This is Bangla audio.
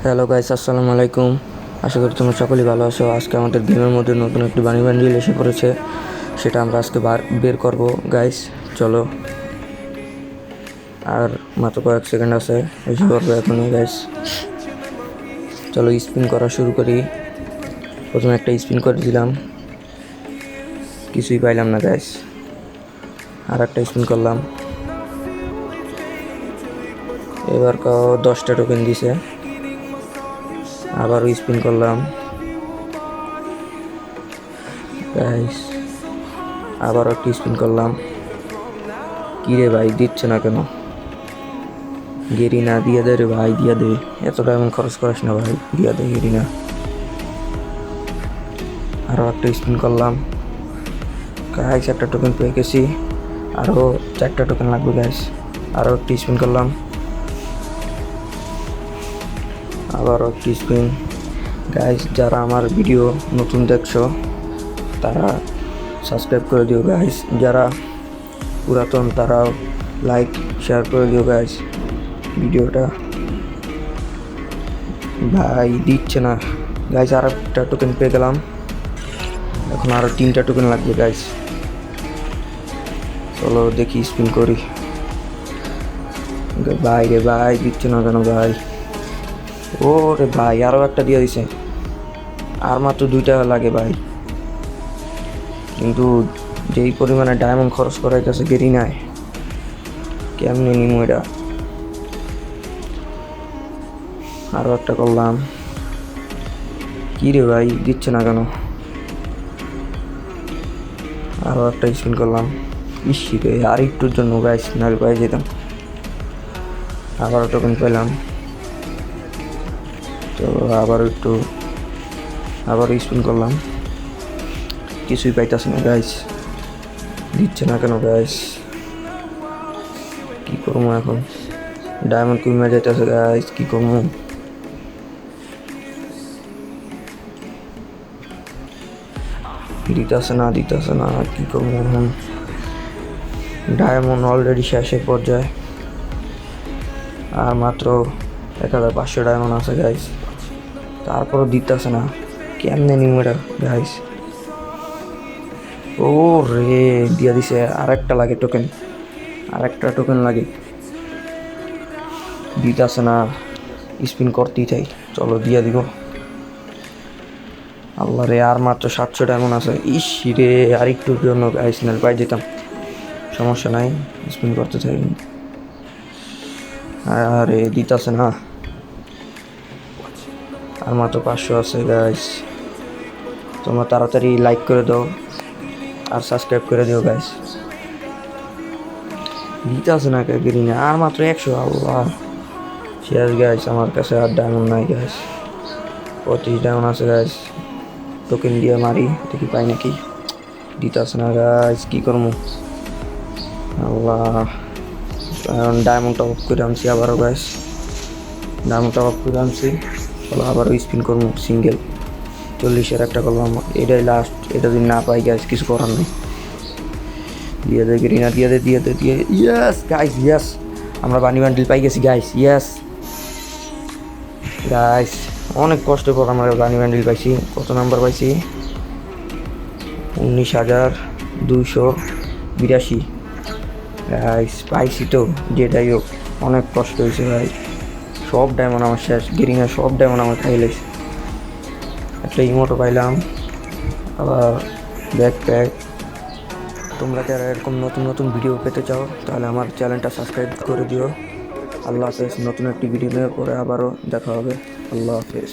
হ্যালো গাইস, আসসালামু আলাইকুম। আশা করি তোমরা সকলেই ভালো আছো। আজকে আমাদের গেমের মধ্যে নতুন একটি বানি বান্ডিল এসে পড়েছে, সেটা আমরা আজকে বের করব গাইস। চলো, আর মাত্র কয়েক সেকেন্ড আছে, এসে করবো এখনই গাইস। চলো স্পিন করা শুরু করি। প্রথমে একটা স্পিন করে দিলাম, কিছুই পাইলাম না গাইস। আর একটা স্পিন করলাম, এবার 10টা টোকেন দিছে। আবারও স্পিন করলাম গাইস, আবারও একটা স্পিন করলাম। কি রে ভাই, দিচ্ছে না কেন? গেরি না, দিয়ে দে রে ভাই, দিয়ে দে। এতটা এমন খরচ করিস না ভাই, দিয়ে দে গেরি না। আরও একটা স্পিন করলাম গাইস, একটা টোকেন পেয়ে গেছি। আরও 4টা টোকেন লাগবে গাইস। আরও একটা স্পিন করলাম, আবারও একটা স্পিন। গাইস, যারা আমার ভিডিও নতুন দেখছো তারা সাবস্ক্রাইব করে দিও গাইস, যারা পুরাতন তারাও লাইক শেয়ার করে দিও গাইস ভিডিওটা। ভাই দিচ্ছে না গাইস, আর একটা টোকেন পেয়ে গেলাম। এখন আরও 3টা টোকেন লাগবে গাইস। চলো দেখি স্পিন করি। ভাই রে ভাই, দিচ্ছে না কেন ভাই? ও রে ভাই, আরও একটা দিয়ে দিছে। আর মাত্র 2টা লাগে ভাই, কিন্তু যেই পরিমাণে ডায়মন্ড খরচ করার কাছে গেরি নাই, কেমনে নিমু এটা? আরও একটা করলাম। কি রে ভাই, দিচ্ছে না কেন? আরও একটা স্পিন করলাম। ইসি রে, আর একটুর জন্য গাইস নাহলে পাই যেতাম। আবারও টোকেন পেলাম, তো আবারও স্পিন করলাম। কিছুই পাইতেছে না গাইস, দিচ্ছে না কেন গাইস? কি করবো এখন? ডায়মন্ড কমে যাইতেছে গাইস, কি করবো? দিতেছে না, কি করবো এখন? ডায়মন্ড অলরেডি শেষের পর্যায়ে, আর মাত্র 1500 ডায়মন্ড আছে গাইস। তারপরও দিতেছে না, কেমনে নিম এটা গাইস? ও রে, দিয়া দিছে। আরেকটা লাগে টোকেন, আরেকটা টোকেন লাগে, দিতেছে না। স্পিন করতেই চাই, চলো দিয়া দিব। আল্লাহ রে, আর মাত্র 700 ডায়মন্ড আছে। ইস রে, আর একটুর জন্য গাইস নাল পাই যেতাম। সমস্যা নাই, স্পিন করতে চাই। আরে দিতেছে না, আর মাত্র 500 আছে গাইস। তোমরা তাড়াতাড়ি লাইক করে দাও আর সাবস্ক্রাইব করে দিও গাইস। দিতেছে না গেরি না, আর মাত্র 100। আল্লাহ শেষ গাইস, আমার কাছে আর ডায়মন্ড নাই গাইস। 25 ডায়মন্ড আছে গাইস। টোকেন দিয়ে মারি, দেখি পাই নাকি। দিতেছে না গাইস, কি করবো? আল্লাহ, ডায়মন্ড টপ আপ করে আনছি আবারও গাইস, ডায়মন্ড টপ আপ করে আনছি। চলো আবারও স্পিন করবো সিঙ্গেল। 40-এর একটা করলাম, এটাই লাস্ট। এটা যদি না পাই গাইস, কিছু করার নেই। দিয়ে দে গ্রিনা, দিয়ে দে। ইয়েস গাইস, ইয়েস, আমরা বানি বান্ডিল পাই গেছি গাইস। ইয়েস গাইস, অনেক কষ্টের পর আমরা বানি বান্ডিল পাইছি। কত নাম্বার পাইছি? 19,282 গাইস পাইছি তো। যেটাই হোক, অনেক কষ্ট হয়েছে ভাই। সব ডায়মন্ড আমার শেষ, গেরিনা সব ডায়মন্ড আমার খাই লাগছে। একটা ইমোটো পাইলাম, আবার ব্যাকপ্যাক। তোমরা যারা এরকম নতুন নতুন ভিডিও পেতে চাও তাহলে আমার চ্যানেলটা সাবস্ক্রাইব করে দিও। আল্লাহ হাফেজ। নতুন একটি ভিডিও নিয়ে পরে আবারও দেখা হবে। আল্লাহ হাফেজ।